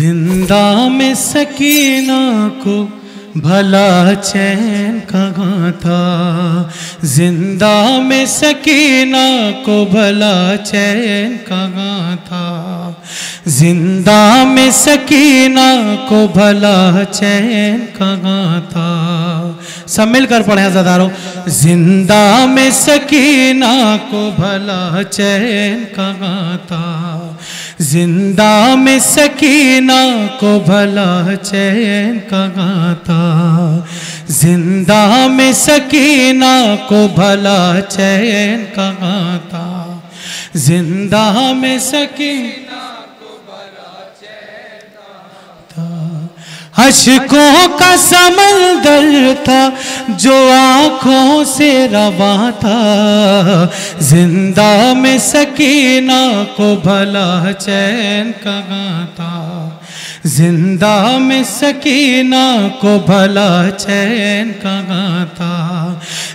जिंदा में सकीना को भला चैन कहाँ था, जिंदा में सकीना को भला चैन कहाँ था, जिंदा में सकीना को भला चैन कहाँ था। सब मिलकर पढ़े हज़ारों। जिंदा में सकीना को भला चैन कहाँ था, जिंदा में सकीना को भला चैन कहाँ था, जिंदा में सकीना को भला चैन कहाँ था, जिंदा में सकीना को भला चैन कहाँ था। अश्कों का समंदर था जो आँखों से रवा था, जिंदा में सकीना को भला चैन कहाँ था, जिंदा में सकीना को भला चैन कहाँ था,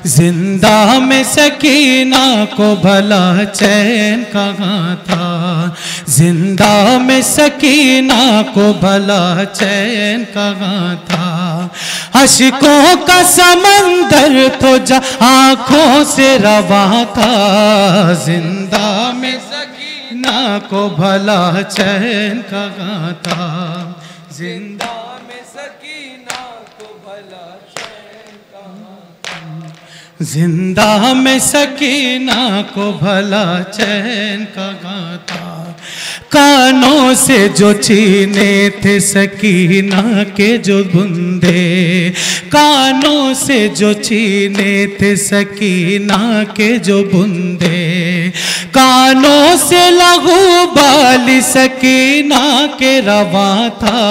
जिंदा में सकीना को भला चैन कहाँ था, जिंदा में सकीना को भला चैन कहाँ था। अश्कों का समंदर तो जा आँखों से रवा था, जिंदा में सकीना को भला चैन कहाँ था, जिंदा में सकीना को भला चैन कहाँ था, जिंदा में सकीना को भला चैन कहाँ था। कानों से जो छीने थे सकीना के जो बूंदे, कानों से जो छीने थे सकीना के जो बूंदे, कानों से लहू बाली सकीना के रवा था,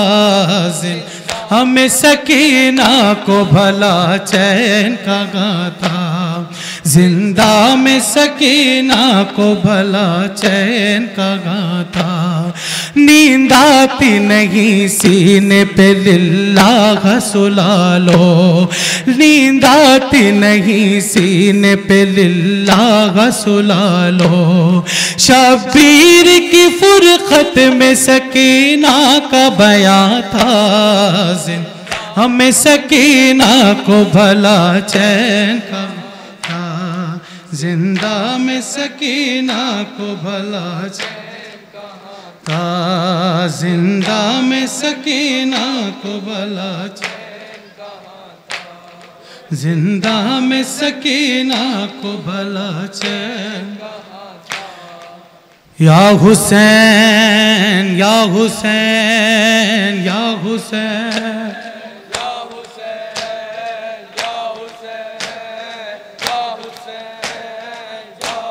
हमें सकीना को भला चैन कहाँ था, जिंदा में सकीना को भला चैन कहाँ था। नींद आती नहीं सीने पे लिल्लाह सुला लो, नींद आती नहीं सीने पे लिल्लाह सुला लो। शब्बीर की फुरखत में सकीना का बयां था, हमें सकीना को भला चैन का था, जिंदा में सकीना को भला चैन कहाँ था, जिंदा में सकीना को भला चैन कहाँ था, जिंदा में सकीना को भला चैन कहाँ था। या हुसैन या हुसैन या हुसैन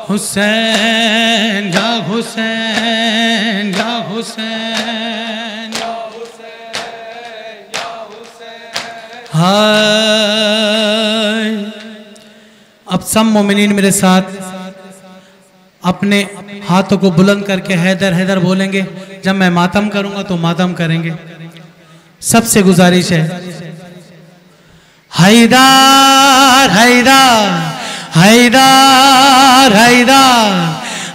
हुसैन या हुसैन या हुसैन या हुसैन या हुसैन। हाय अब सब मोमिनीन मेरे साथ अपने हाथों को बुलंद करके हैदर हैदर बोलेंगे। जब मैं मातम करूंगा तो मातम करेंगे। सबसे गुजारिश है हैदर हैदर हैदर हैदर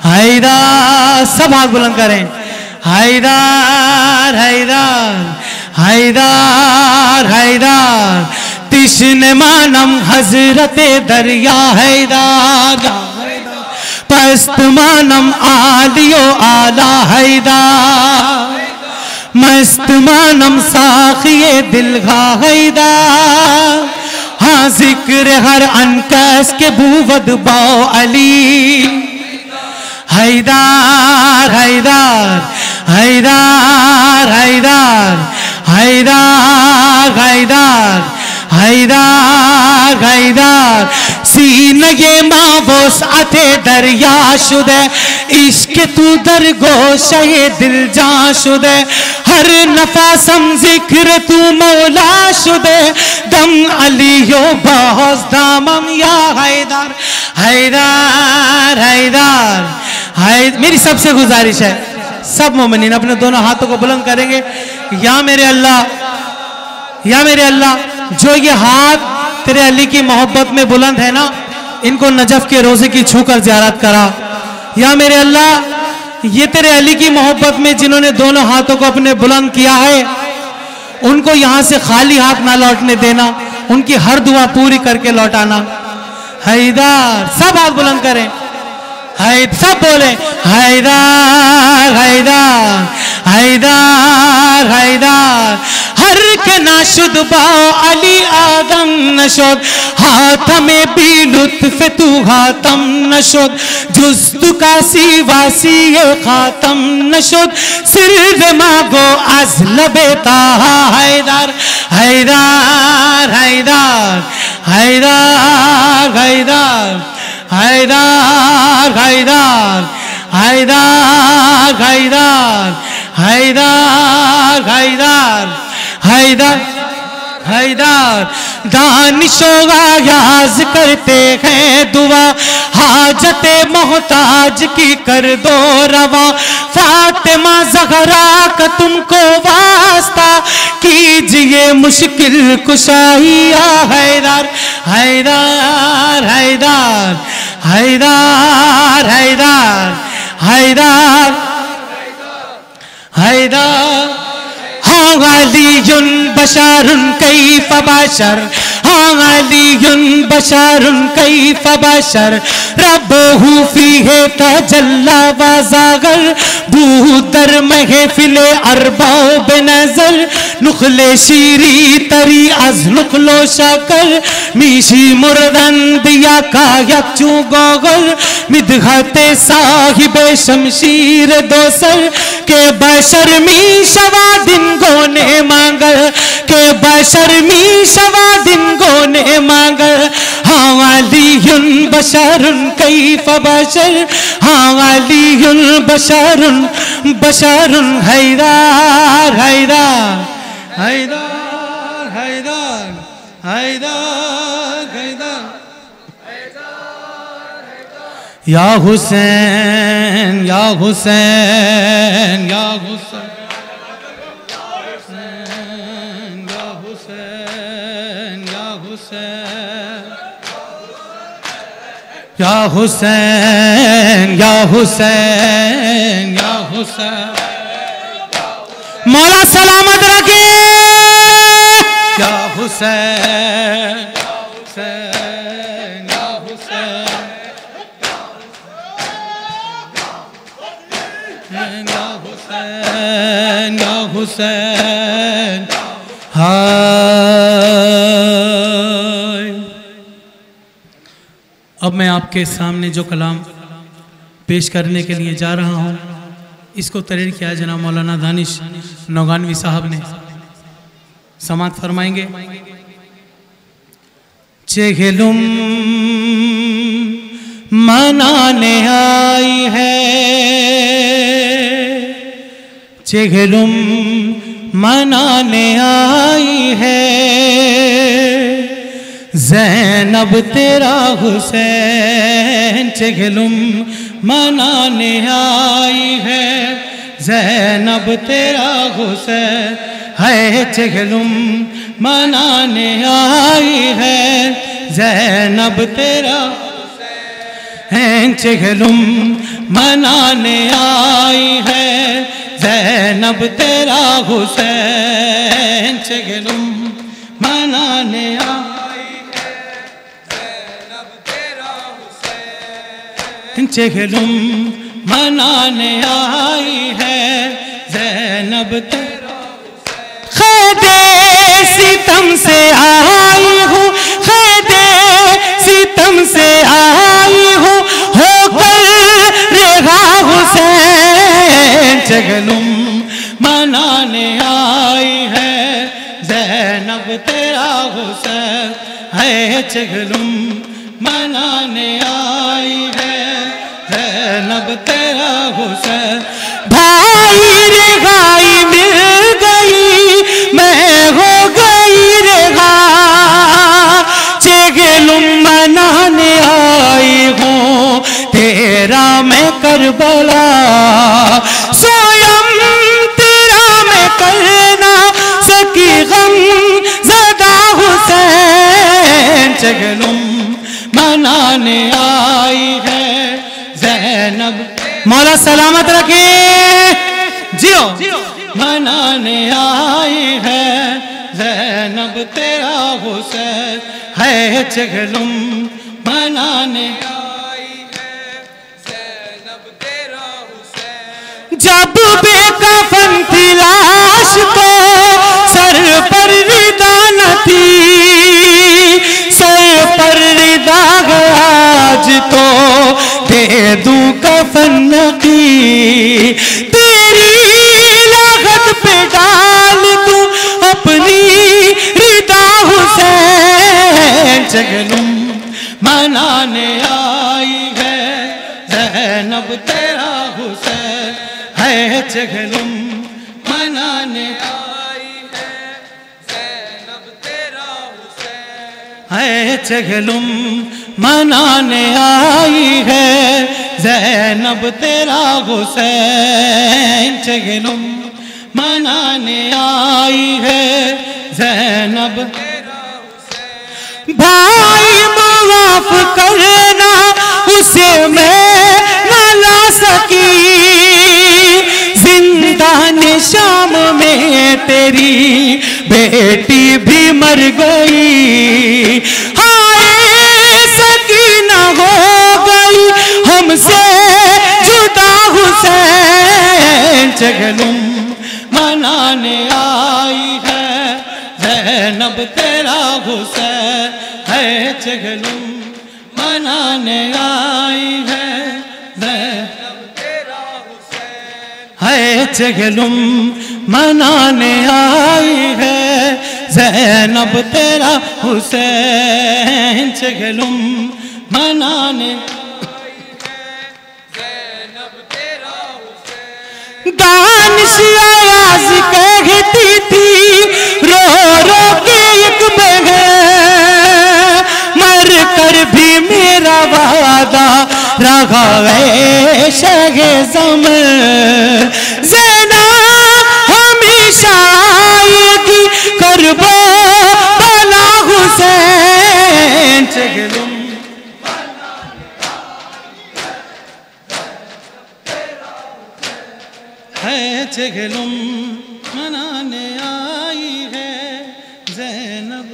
हैदर, सब हाथ बुलंद करें। हैदर हैदर हैदर हैदर, तिश्न मानम हजरते दरिया हैदर, पस्त मानम आलियो आला हैदर, मस्त मानम साखिए दिलगा हैदर। हाँ जिक्र हर अनकस के बूवद बाओ अली, हैदर हैदर हैदर हैदर हैदर हैदर हैदर हैदर। सीनगे माबोस अते दरिया शुदे, इश्क तू दरगोशे दिल जा शुदे, हर नफासम जिक्र तू मौला शुदे, दम अलियो बहुत दामम या हैदर हैदर हैदर हैदर। मेरी सबसे गुजारिश है सब मोमिनीन अपने दोनों हाथों को बुलंद करेंगे। या मेरे अल्लाह, या मेरे अल्लाह, जो ये हाथ तेरे अली की मोहब्बत में बुलंद है ना, इनको नजफ के रोजे की छूकर ज़ियारत करा। या मेरे अल्लाह, ये तेरे अली की मोहब्बत में जिन्होंने दोनों हाथों को अपने बुलंद किया है, उनको यहां से खाली हाथ ना लौटने देना, उनकी हर दुआ पूरी करके लौटाना। हैदर, सब हाथ बुलंद करें, सब बोले हैदर हैदर हैदर हैदर। हर के नाशुद बाओ अली आदम नशोद, हाथ में भी लुत्फ तू हातम नशोद, जुस्तु का सीवासी ये खातम नशोद, सिर मागो आज लबेता हैदर हैदर हैदर हैदर हैदर हैदर हैदर हैदर हैदर हैदर हैदर हैदर हैदर। दानिशो याज करते हैं दुआ, हाजते मोहताज की कर दो रवा, फातिमा ज़हरा का तुमको वास्ता, कीजिए मुश्किल कुशाई या हैदर हैदर हैदर हैदर हैदर हैदर हैदर। हाँ अलीयुन बशरुन कैफ बशर, हाँ अलीयुन बशरुन कैफ बशर, रब्बहु फीहे तजल्ला व ज़ागर, बूदर महफिले अरबाओ बेनज़र, नुखले शीरी तरी अज नुखलो शकर, मीशी मुर्दन दिया का यकचू गोगर, मिदहते साहिबे शमशीर दोसर, के बशर मी शवा दिन गोने मांगर, के बशर मी शवा दिन गोने मांगर। हाँ अलीयुन बशरुन कैफ बशर, हाँ अलीयुन बशरुन बशरुन हैदर हैदर हैदर हैदर हैदर हैदर। या हुसैन या हुसैन या हुसैन या हुसैन या हुसैन या हुसैन या हुसैन या हुसैन। मौला सलामत रखे। या हुसैन हुसैन या हुसैन या हुसैन या हुसैन। हाय। अब मैं आपके सामने जो कलाम पेश करने के लिए जा रहा हूँ, इसको तहरीर किया जनाब मौलाना दानिश नौगानवी साहब ने। समात फरमाएंगे। चेहलुम मनाने आई है, चेहलुम मनाने आई है, ज़ैनब तेरा हुसैन चेहलुम मनाने आई है, ज़ैनब तेरा हुसैन है, चेहलुम मनाने आई है, ज़ैनब तेरा है, चेहलुम मनाने आई है, ज़ैनब तेरा हुसैन चेहलुम मनाने आई है, ज़ैनब तेरा हुसैन चेहलुम मनाने आई है, ज़ैनब तेरा ख़ैदे सितम से आई हूँ, ख़ैदे सितम से आई हूँ, होकर रेहा हुसैन चेहलुम मनाने आई है, ज़ैनब तेरा हुसैन है, चेहलुम मनाने आई है, ज़ैनब तेरा हुसैन। भाई रेहाई मिल गई, मैं हो गई रेहा, चेहलुम मनाने आई हूँ, तेरा मैं करबला, सोयम तेरा मैं करना सकी गम ज़दा हुसैन, चेहलुम मनाने आई है, ज़ैनब मौला मौला सलामत रखे, जियो। मनाने आई है ज़ैनब तेरा हुसैन है चगलुम, मनाने आई है ज़ैनब तेरा हुसैन। जब बेकफन थी लाश को सर पर रिदा न थी, सर पर रिदा आज तो दे दूं कफन की, तेरी लागत पे डाल दूं अपनी रिदा हुसैन। चगलुम मनाने आई है ज़ैनब तेरा हुसैन है चगलुम, मनाने आई है ज़ैनब तेरा हुसैन है चगलुम, मनाने आई है ज़ैनब तेरा हुसैन। चगलुम मनाने आई है ज़ैनब तेरा हुसैन। भाई माफ करना उसे मैं न ला सकी, जिंदान शाम में तेरी बेटी भी मर गई, हाय सकीना हो गई हमसे जुदा हुसैन। चगलुम मनाने आई है ज़ैनब तेरा हुसैन है चगलुम, मनाने आई है ज़ैनब तेरा हुसैन है चगलुम, मनाने आई है ज़ैनब तेरा हुसैन। चगलुम मनाने आई है ज़ैनब तेरा हुसैन। दानिश आयाज़ कहती थी रो रो के एक बगैर, मर कर भी मेरा वादा रहा है शगे ज़मर, ज़ैनब हमेशा आएगी करबला हुसैन। चगलुम है चगलुम मनाने आई है ज़ैनब।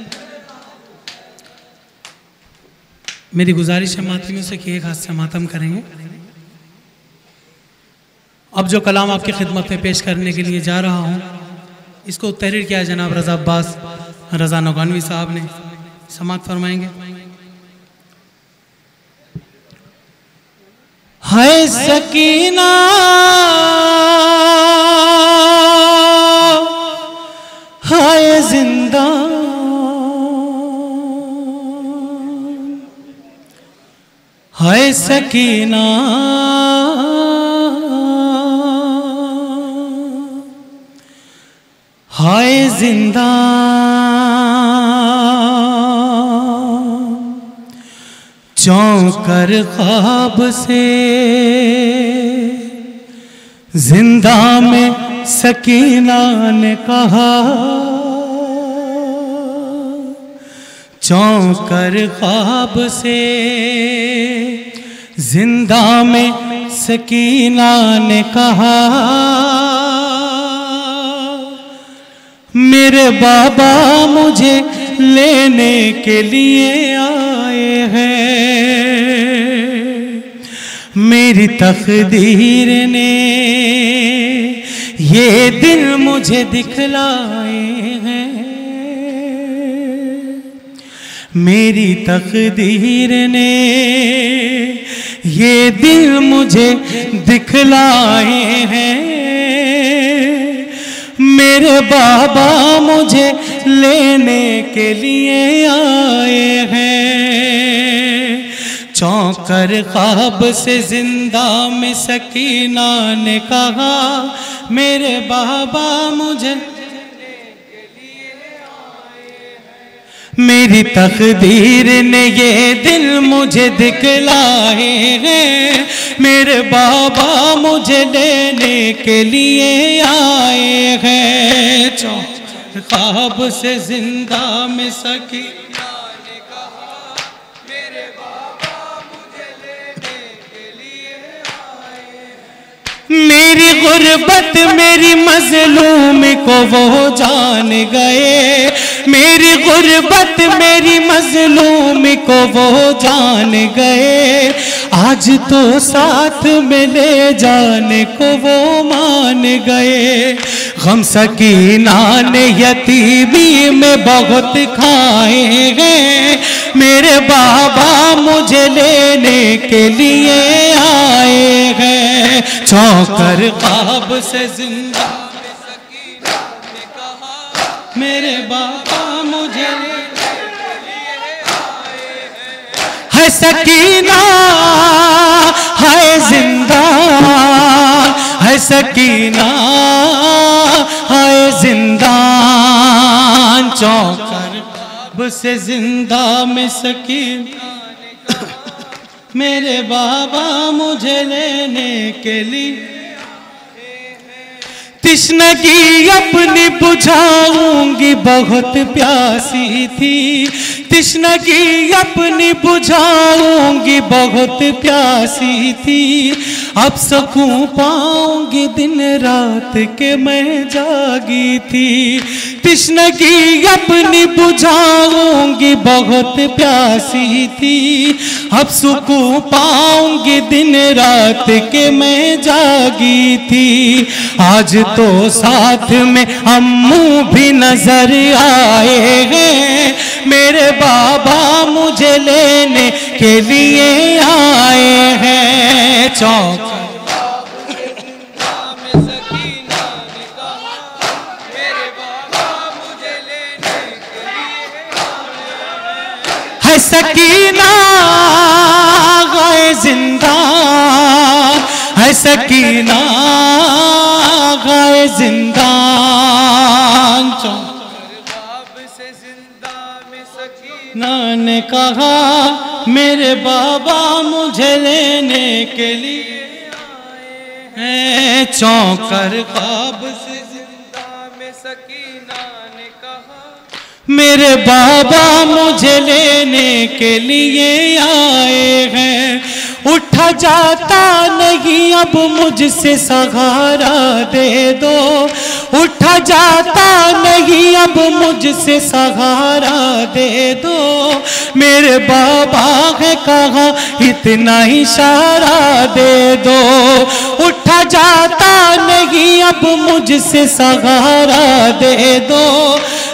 मेरी गुजारिश है मातमियों से कि एक हाथ से मातम करेंगे। अब जो कलाम आपकी खिदमत में पेश करने के लिए जा रहा हूँ, इसको तहरीर किया जनाब रज़ा अब्बास रज़ा नौगानवी साहब ने, समाअत फरमाएंगे। हाय सकीना हाय जिंदा, हाय सकीना हाय जिंदा, चौंकर ख्वाब से जिंदा में सकीना ने कहा, चौंकर ख्वाब से जिंदा में सकीना ने कहा, मेरे बाबा मुझे लेने के लिए आए हैं, मेरी तकदीर ने ये दिन मुझे दिखलाए हैं, मेरी तकदीर ने ये दिन मुझे दिखलाए हैं, मेरे बाबा मुझे लेने के लिए आए हैं। चौंकर ख्वाब से जिंदा में सकीना ने कहा, मेरे बाबा मुझे मेरी तकदीर ने ये दिल मुझे दिखलाए हैं, मेरे बाबा मुझे लेने के लिए आए हैं। चौंकर ख्वाब से जिंदा में सकीना ने कहा, मेरे बाबा मुझे लेने के लिए आए हैं, मेरी गुर्बत मेरी मजलूम को वो जान गए, मेरी गुर्बत मेरी मजलूम को वो जान गए। आज तो साथ में ले जाने को वो मान गए। गम सकीना ने यतीमी में बहुत खाए हैं, मेरे बाबा मुझे लेने के लिए आए हैं। चौकर ख्वाब से जिंदा मेरे बाबा मुझे लेने के लिए आए हैं। है सकीना है जिंदा, है सकीना है जिंदा। चौकर ख्वाब से जिंदा में सकीना मेरे बाबा मुझे लेने के लिए। तिश्नगी अपनी बुझाऊंगी बहुत प्यासी थी, तिश्नगी अपनी बुझाऊंगी बहुत प्यासी थी। अब सकूं पाऊंगी दिन रात के मैं जागी थी। तिश्नगी अपनी बुझाऊंगी बहुत प्यासी थी, अब सुकून पाऊंगी दिन रात के मैं जागी थी। आज तो साथ में अम्मू भी नजर आए हैं, मेरे बाबा मुझे लेने के लिए आए हैं। चौक है सकीना गए जिंदा, है सकीना गए जिंदा। से जिंदा में सकीना ने कहा मेरे बाबा मुझे लेने के लिए आए हैं। चौकर ख्वाब से जिंदा में सकीना ने कहा मेरे बाबा मुझे लेने के लिए आए हैं। उठा जाता नहीं अब मुझसे सहारा दे दो, उठा जाता नहीं अब मुझसे सहारा दे दो। मेरे बाबा है कहा इतना इशारा दे दो, उठा जाता नहीं अब मुझसे सहारा दे दो।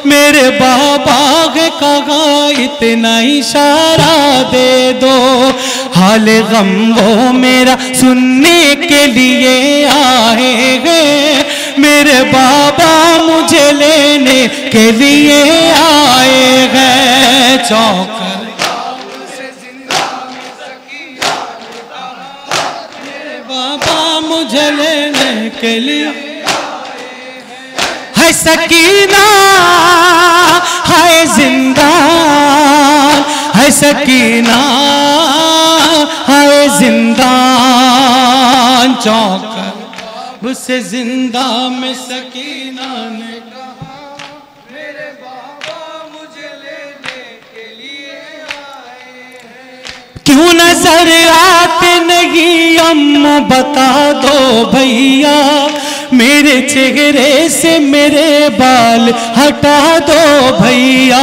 मेरे बाबा है कहा इतना इशारा दे दो। हाल गम वो मेरा सुनने के लिए आए हैं, मेरे बाबा मुझे लेने के लिए आए हैं। चौकर से जिंदा में सकीना ने कहा मेरे बाबा मुझे लेने के लिए है। सकीना है जिंदा, है सकीना है जिंदा। चौकर उससे जिंदा में सकीना ने कहा मेरे बाबा मुझे लेने के लिए आए हैं। क्यों नजर आते नहीं अम्मा बता दो भैया, मेरे चेहरे से मेरे बाल हटा दो भैया।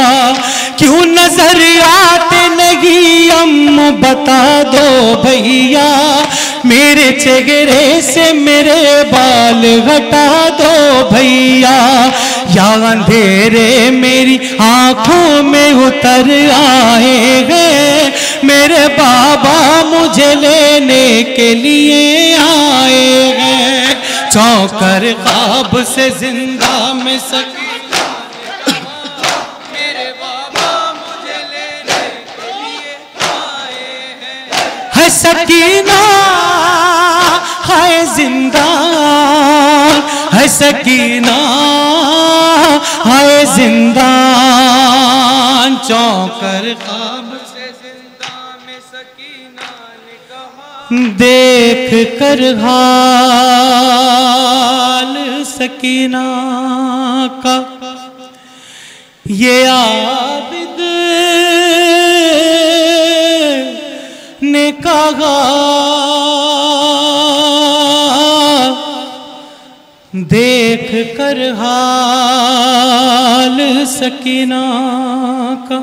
क्यों नजर आते नहीं अम्मा बता दो भैया, मेरे चेहरे से मेरे बाल हटा दो भैया। या अंधेरे मेरी आंखों में उतर आए हैं, मेरे बाबा मुझे लेने के लिए आए हैं। चौकर ख्वाब से जिंदा में सकीना मेरे बाबा मुझे लेने के लिए आए हैं। है सकीना है जिंदा, है सकीना है जिंदा। चौकर ख्वाब से जिंदा में सकीना ने कहा देख कर हाल सकीना का ये आबिद ने कहा देख कर हाल सकीना का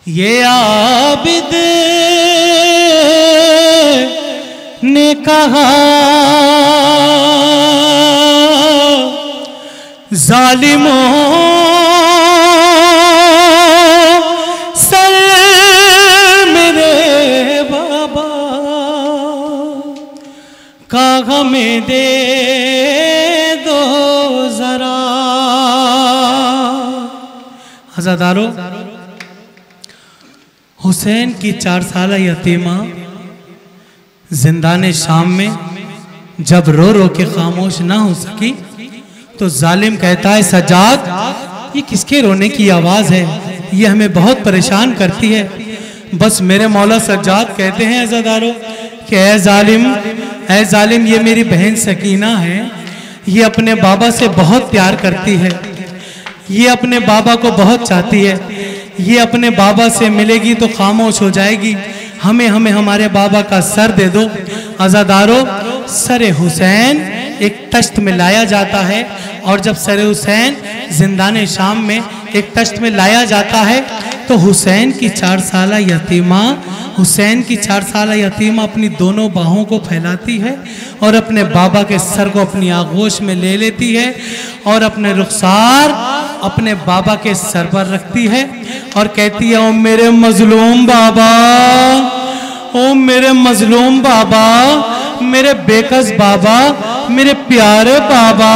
ये आबिद ने कहा, जालिमों सर मेरे बाबा का हमें दे दो जरा। अज़ादारो, हुसैन की 4 साल यतीमा जिंदाने शाम में जब रो रो के खामोश ना हो सकी तो जालिम कहता है, सज्जाद ये किसके रोने की आवाज़ है, ये हमें बहुत परेशान करती है। बस मेरे मौला सज्जाद कहते हैं अज़ादारों कि ऐ जालिम ये मेरी बहन सकीना है, ये अपने बाबा से बहुत प्यार करती है, ये अपने बाबा को बहुत चाहती है, ये अपने बाबा से मिलेगी तो खामोश हो जाएगी, हमें हमारे बाबा का सर दे दो। अज़ादारों, सर हुसैन एक तश्त में लाया जाता है और जब सर हुसैन जिंदाने शाम में एक तश्त में लाया जाता है तो हुसैन की 4 साल यतीमा अपनी दोनों बाहों को फैलाती है और अपने बाबा के सर को अपनी आगोश में ले लेती है और अपने रुखसार अपने बाबा के सर पर रखती है और कहती है, ओ मेरे मजलूम बाबा, ओ मेरे मजलूम बाबा, मेरे बेकस बाबा, मेरे प्यारे बाबा,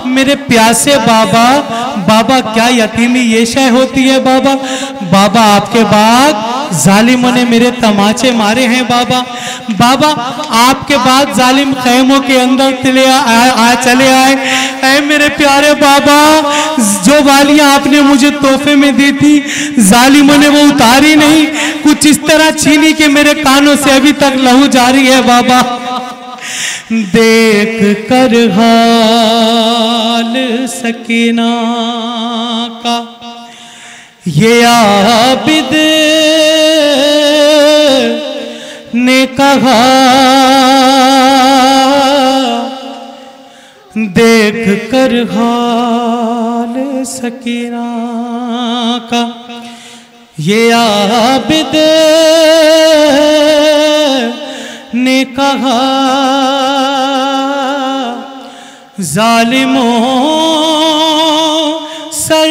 मेरे प्यासे बाबा। बाबा क्या यतीमी ये शय होती है बाबा? बाबा आपके बाद जालिमों ने मेरे तमाचे मारे हैं बाबा। बाबा आपके बाद जालिम खैमों के अंदर चले आए। ऐ मेरे प्यारे बाबा, जो वालियां आपने मुझे तोहफे में दी थी जालिमों ने वो उतारी नहीं, कुछ इस तरह छीनी कि मेरे कानों से अभी तक लहू जारी है बाबा। देख कर हाल सकीना का ये आबिद ने कहा, देख कर हाल सकीना का ये आबिद ने कहा, जालिमों सर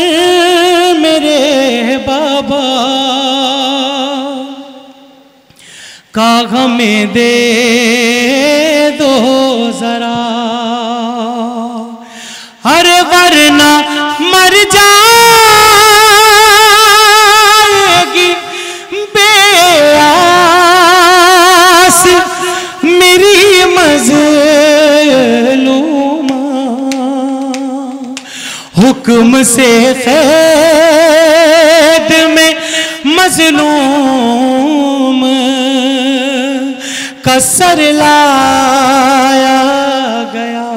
मेरे बाबा का हमें दे दो जरा, अरे वरना मर जाएगी बेआस मेरी मज़लूमा, हुक्म से क़ैद में मज़लूम का सर लाया गया।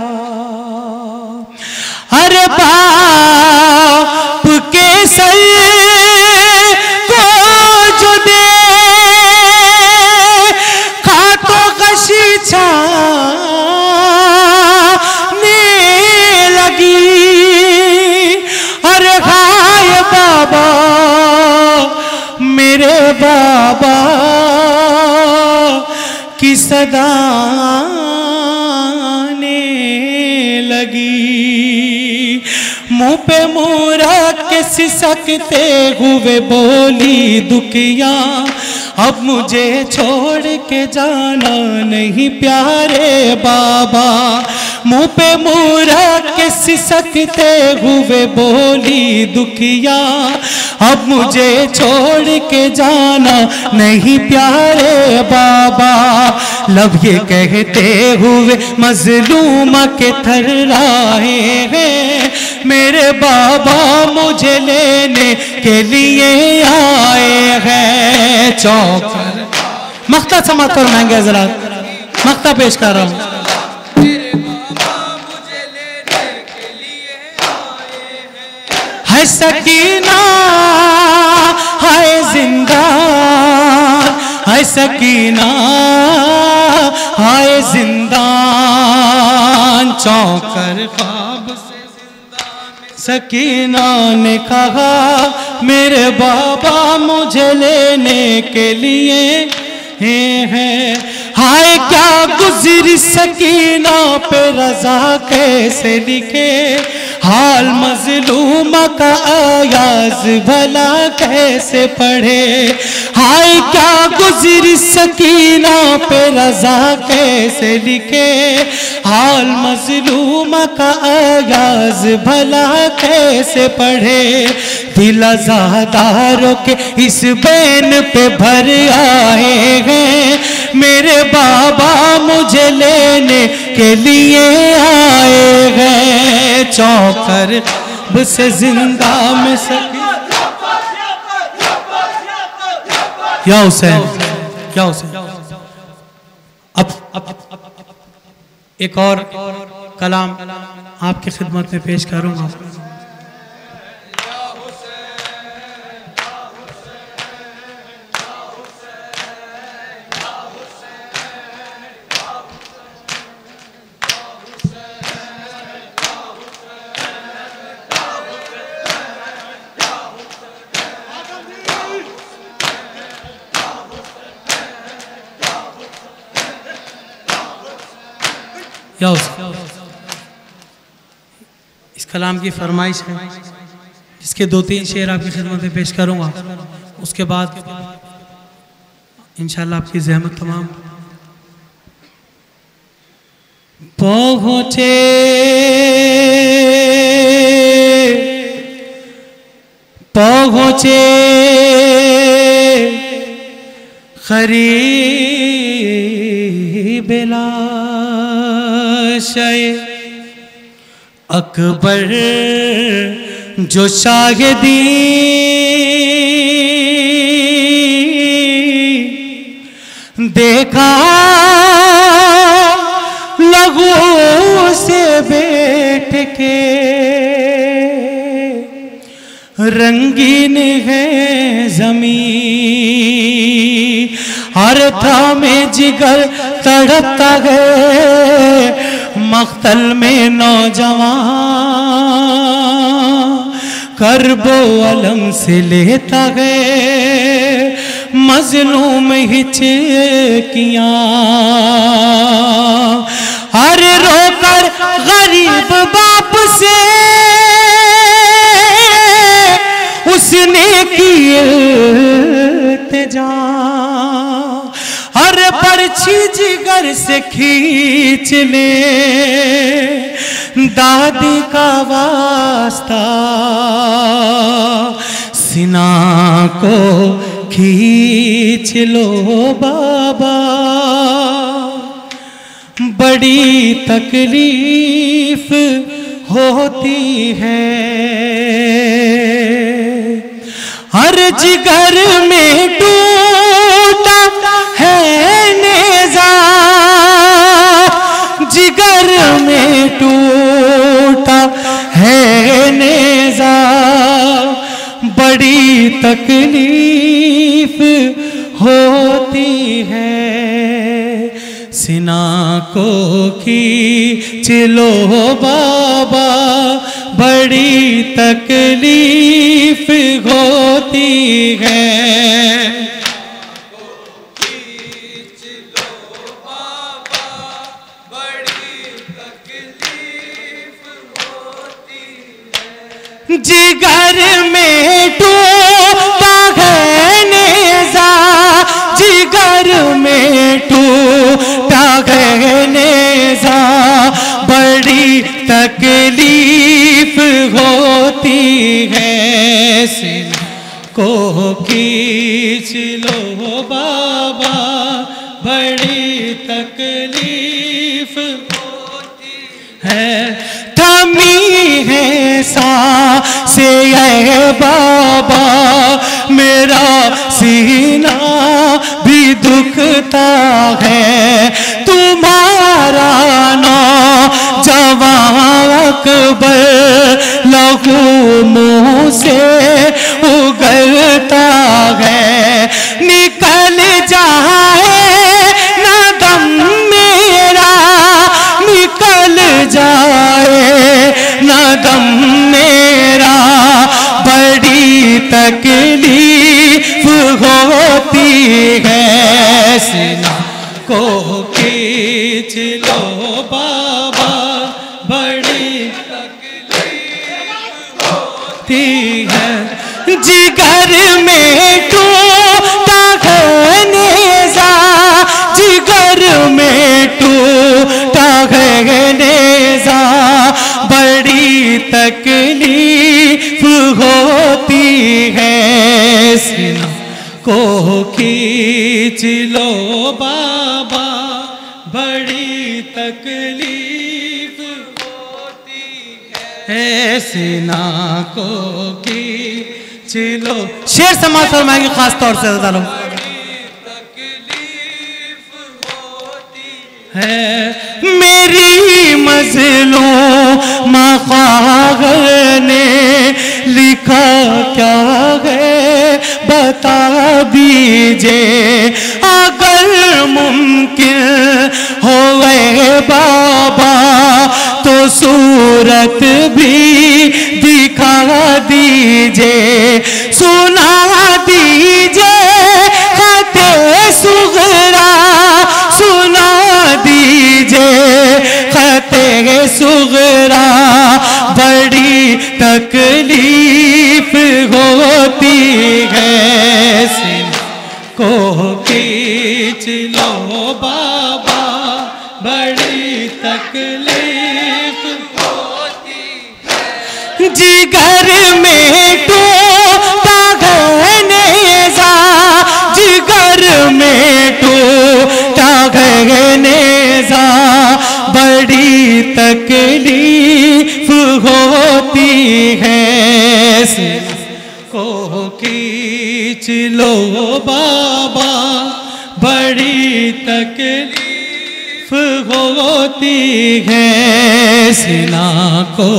अरे बाप के सर को जो दे खा तो गशी छाने लगी, अरे हाय बाबा मेरे बाबा की सदाने लगी। मुँह पे मुँह रख के सिसकते हुए बोली दुखिया, अब मुझे छोड़ के जाना नहीं प्यारे बाबा। मुँह पे मुँह रख के सिसकते हुए बोली दुखिया, अब मुझे छोड़ के जाना नहीं प्यारे बाबा। लब ये कहते हुए मजलूमा के थर्राए हैं, मेरे बाबा मुझे लेने के लिए आए हैं। चौक मख्ता समात और महंगे हजरात, मख्ता पेश कर रहा हूँ। है सकीना है जिंदा, है सकीना है जिंदा, चौंकर ख्वाब से सकीना ने कहा मेरे बाबा मुझे लेने के लिए हैं। हाय क्या गुजरी सकीना पे रजा कैसे लिखे, हाल मजलूमा का आयाज भला कैसे पढ़े। हाय क्या गुजरी सकीना पे रजा कैसे लिखे, हाल मजलूमा का आयाज भला कैसे पढ़े। दिल आज़ादारों के इस बैन पे भर आए हैं, मेरे बाबा मुझे लेने के लिए आए हैं। चौकर से जिंदा में या हुसैन, क्या हुसैन। अब एक और कलाम आपकी खिदमत में पेश करूंगा। इस कलाम की फरमाइश है, इसके 2-3 शेर आपकी खिदमत में पेश करूंगा। उसके बाद इंशाल्लाह आपकी ज़हमत तमाम। पहुँचे पहुँचे क़रीब लाशे अकबर जो शाहिदी देखा लहू से बैठ के, रंगीन है ज़मीन हर था में जिगर तड़पता है, मख्तल में नौजवान करबो अलम से लेता है, मजलूम हिचकियां हर रोकर गरीब बाप से उसने की इल्तिजा, हर पर्ची जिगर से खींच ले दादी का वास्ता, सीना को खींच लो बाबा, बड़ी तकलीफ होती है। हर जिगर में टूटा है नेज़ा, जिगर में टूटा है नेज़ा, बड़ी तकलीफ होती है। सीना को खींच लो बाबा, बड़ी तकलीफ होती है। खींच लो बाबा, बड़ी तकलीफ होती है। जिगर में टूटा है नेज़ा, जिगर में टूटा है नेज़ा, बड़ी तकलीफ होती है। सीना को खींच लो बाबा, बड़ी तकलीफ होती है। थमी है सांसें ये बाबा, मेरा सीना भी दुखता है। तुम्हारा नौजवान अकबर लहू मुँह से उगलता है, निकल जाए ना दम मेरा, निकल है, जिगर में टूटा है नेज़ा, जिगर में टूटा है नेज़ा, बड़ी तकलीफ होती है, सीना को खींच लो बाबा, बड़ी तकलीफ है, सीना को खींच लो। शेर समाज फरमाएंगे खास तौर से ज़्यादा लोग है, मेरी मज़लूम ख्वाहिर ने लिखा क्या है बता दीजिए, अगर मुमकिन हो बाबा तो सूरत भी दिखा दीजिए, सुना दीजिए खते सुगरा, सुना दीजिए खते सुगरा, बड़ी तकलीफ होती है, सीना को खींच लो बाबा, बड़ी तकलीफ होती है, जिगर में टूटा है नेज़ा, जिगर में टूटा है नेज़ा, बड़ी तकलीफ होती है, सीना को खींच लो बाबा, बड़ी तकलीफ होती है, सीना को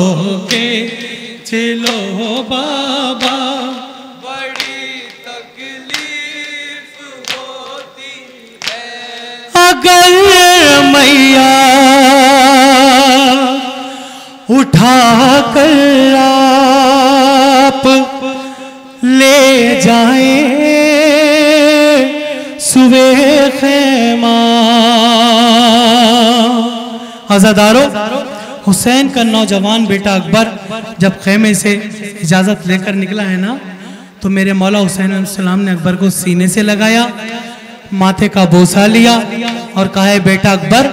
खींच लो बाबा, बड़ी तकलीफ होती है। अगर मैया उठा कर आप ले जाए सुबह खैमा, अज़ादारों, हुसैन का नौजवान बेटा अकबर जब खैमे से इजाज़त लेकर निकला है ना, तो मेरे मौला हुसैन अलैहिस्सलाम ने अकबर को सीने से लगाया, माथे का बोसा लिया और कहा है बेटा अकबर,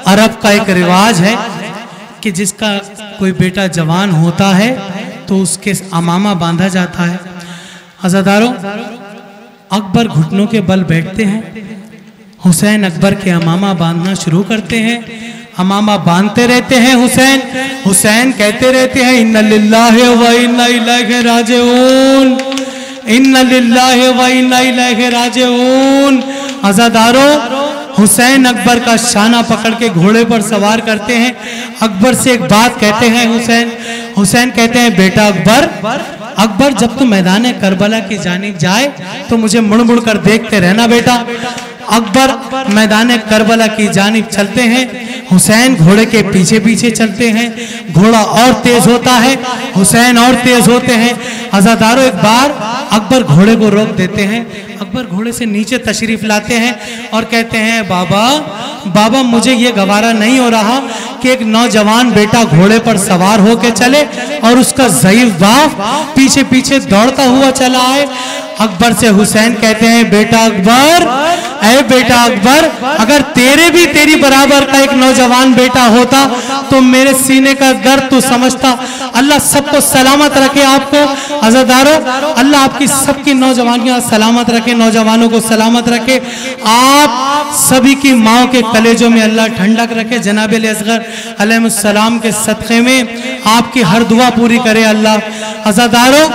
अरब का एक रिवाज है कि जिसका कोई बेटा जवान होता है तो उसके अमामा बांधा जाता है। अज़ादारों, अकबर घुटनों के बल बैठते हैं, हुसैन अकबर के अमामा बांधना शुरू करते हैं, अमामा बांधते रहते हैं। हुसैन कहते रहते हैं इन्ना लिल्लाहि व इन्ना इलैहि राजिऊन, इन्ना लिल्लाहि व इन्ना इलैहि राजिऊन। अज़ादारों, हुसैन अकबर का शाना पकड़ के घोड़े पर सवार करते हैं। अकबर से एक बात कहते हैं हुसैन कहते हैं बेटा अकबर जब तू मैदान करबला की जानिब जाए तो मुझे मुड़ मुड़ कर देखते रहना बेटा। अकबर मैदान करबला की जानिब चलते हैं, हुसैन घोड़े के पीछे पीछे चलते हैं। घोड़ा और तेज होता है, हुसैन और तेज होते हैं। अज़ादारों, एक बार अकबर घोड़े को रोक देते हैं। अकबर घोड़े से नीचे तशरीफ लाते हैं और कहते हैं बाबा मुझे ये गवारा नहीं हो रहा कि एक नौजवान बेटा घोड़े पर सवार होके चले और उसका ज़ईफ बाप पीछे पीछे दौड़ता हुआ चला आए। अकबर से हुसैन कहते हैं बेटा अकबर, अगर तेरी बराबर का एक नौजवान बेटा होता तो मेरे सीने का दर्द तू समझता। अल्लाह सबको सलामत रखे आपको। अज़ादारों, अल्लाह आपकी सबकी नौजवानियां सलामत रखे, नौजवानों को सलामत रखे। आप सभी की माओ के कलेजों में अल्लाह ठंडक रखे। जनाब असगर अलैहिस्सलाम के सदक़े में आपकी हर दुआ पूरी करे अल्लाह। अज़ादारों,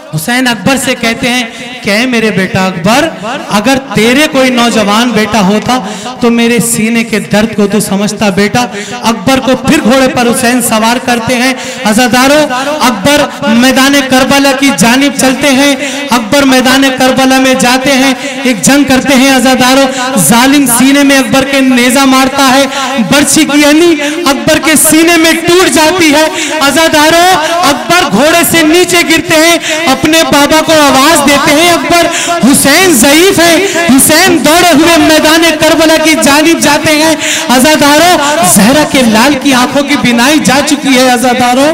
हुसैन अकबर से कहते हैं क्या मेरे बेटा अकबर, अगर तेरे कोई नौजवान बेटा होता तो मेरे सीने के दर्द को तो समझता बेटा। अकबर को फिर घोड़े पर हुसैन सवार करते हैं। अज़ादारों, अकबर मैदान करबला की जानिब चलते हैं। अकबर मैदान करबला में जाते हैं, एक जंग करते हैं। अज़ादारों, जालिम सीने में अकबर के नेजा मारता है, बर्छी की अनी अकबर के सीने में टूट जाती है। अज़ादारों, अकबर घोड़े से नीचे गिरते हैं, अपने बाबा को आवाज देते हैं अकबर हुसैन ज़ईफ है। हुसैन दौड़े हुए मैदान करबला की जानिब जाते हैं। अज़ादारों, ज़हरा के लाल की आंखों की बिनाई जा चुकी है। अज़ादारों,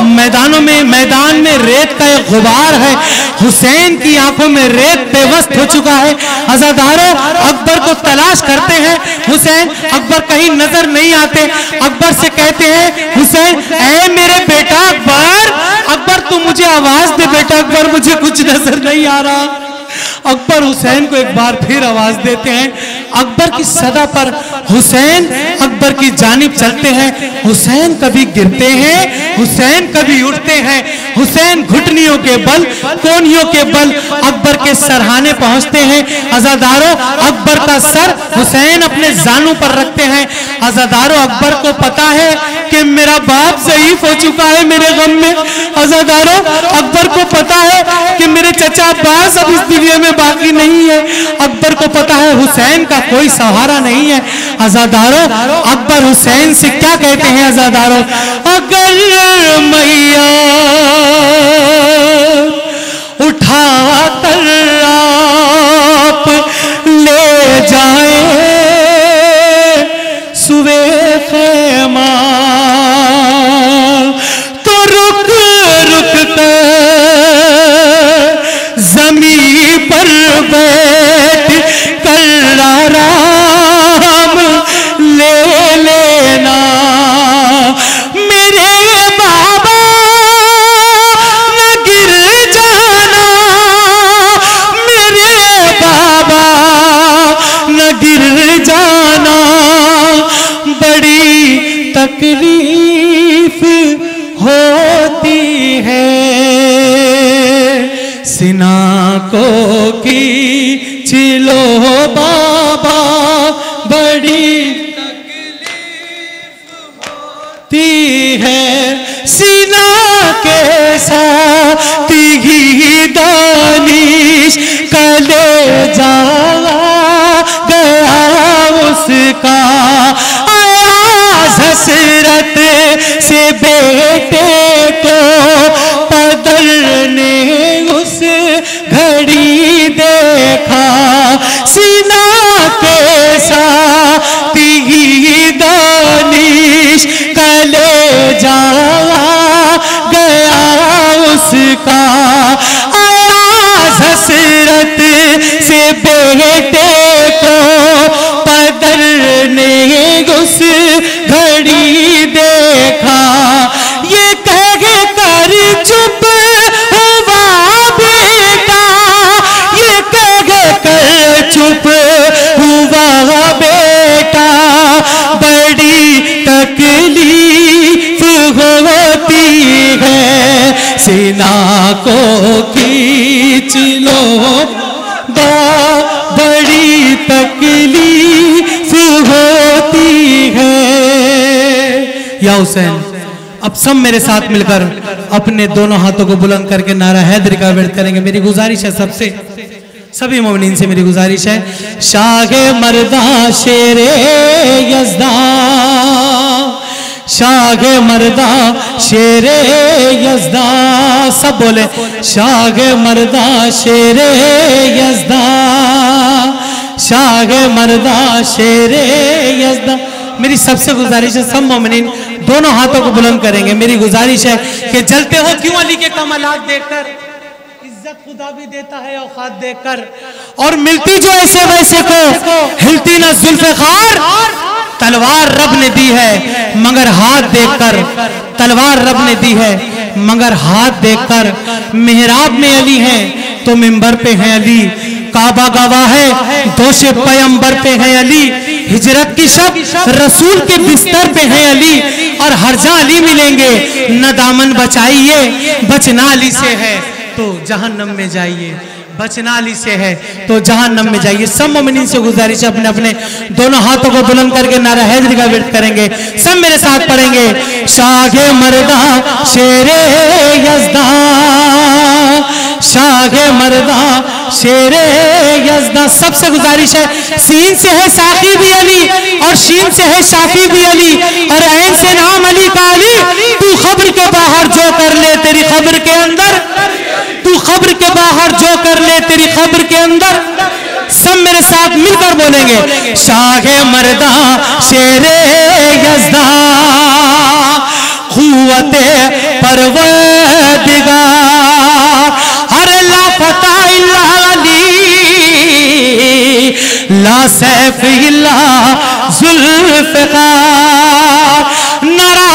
मैदान में रेत का एक गुबार है। हुसैन की आंखों में रेत बेवस्त हो चुका है। अज़ादारों, अकबर को तलाश करते हैं। हुसैन अकबर कहीं नजर नहीं आते। अकबर से कहते हैं हुसैन, ऐ मेरे बेटा अकबर तू मुझे आवाज दे बेटा अकबर, मुझे कुछ नजर नहीं आ रहा। अकबर हुसैन को एक बार फिर आवाज देते हैं। अकबर की सदा पर हुसैन अकबर की जानिब चलते हैं। हुसैन कभी गिरते हैं, हुसैन कभी उठते हैं। हुसैन घुटनियों के बल, कोहनियों के बल अकबर के सरहाने पहुंचते हैं। अज़ादारों, अकबर का सर हुसैन अपने जानू पर रखते हैं। अज़ादारों, अकबर को पता है कि मेरा बाप ज़ईफ हो चुका है मेरे गम में। अज़ादारों, अकबर को पता है कि मेरे चचा अब्बास अब इस दुनिया में बाकी नहीं है। अकबर को पता है हुसैन का कोई सहारा नहीं है। अज़ादारों, अकबर हुसैन से क्या कहते हैं? अज़ादारों, अगर मैया उठा कर आप ले जाए सुबह खेमा, तो रुक रुक कर जमीन पर बैठ कर आराम ले लेना। मेरे बाबा न गिर जाना, मेरे बाबा न गिर जाना, बड़ी तकलीफ होती है। सीना को की चिलो बाबा, बड़ी तकलीफ होती है। सीना के साथ ही दानिश कलेजा गया उसका, हसरत से बेटे को पदरने उस घड़ी देखा। सीना के साथ ही दानिश कलेजा गया उसका, हसरत से बेटे को पदरने उस घड़ी देखा। ये कह कर चुप हुआ बेटा, ये कह कर चुप हुआ बेटा, बड़ी तकलीफ होती है। सीना को खींच लो, बड़ी तकलीफ होती है। या हुसैन, अब सब मेरे साथ मिलकर अपने दोनों हाथों को बुलंद करके नारा हैदरी का विर्द करेंगे। मेरी गुजारिश है सबसे, सभी मोमिनीन से मेरी गुजारिश है, शागे मर्दा शेरे यज़दा, शागे मर्दा शेरे यज़दा, सब बोले शागे मर्दा शेरे यज़दा, शागे मर्दा शेरे यज़दा। मेरी सबसे गुजारिश है, सब मोमिनीन दोनों हाथों को बुलंद करेंगे। मेरी गुजारिश है कि जलते हो क्यों अली के कमालात देखकर, इज्जत खुदा भी देता है औकात देखकर, और मिलती जो ऐसे वैसे को हिलती ना जुल्फ़िकार। तलवार रब ने दी है मगर हाथ देखकर, तलवार रब ने दी है मगर हाथ देखकर। मेहराब में अली हैं तो मिंबर पे हैं अली, काबा गवाह है दोषे पैगंबर पे हैं अली, हिजरत की शब रसूल के बिस्तर पे हैं अली, और हर जा अली मिलेंगे न दामन बचाइए, बचना अली से है तो जहन्नम में जाइए, बचना अली से है तो जहन्नम में जाइए। सब मोमिनीन से गुजारिश है, अपने अपने दोनों हाथों को बुलंद करके नारा हैदरी का विर्द करेंगे। सब मेरे साथ पढ़ेंगे, शागे मर्दा शेरे यज़दा, शागे मर्दा शेरे यज़दा। सबसे गुजारिश है, सीन से है साकी भी अली और शीन से है शाफी भी अली, और ऐन से नाम अली का अली, तू खबर के बाहर बाहर जो कर ले तेरी खबर के अंदर, सब मेरे साथ मिलकर बोलेंगे, शाहे मर्दा शेरे यज़दा क़ुव्वते परवरदिगार, अरे ला फता इल्ला अली ला सैफ इल्ला ज़ुल्फ़िकार, नारा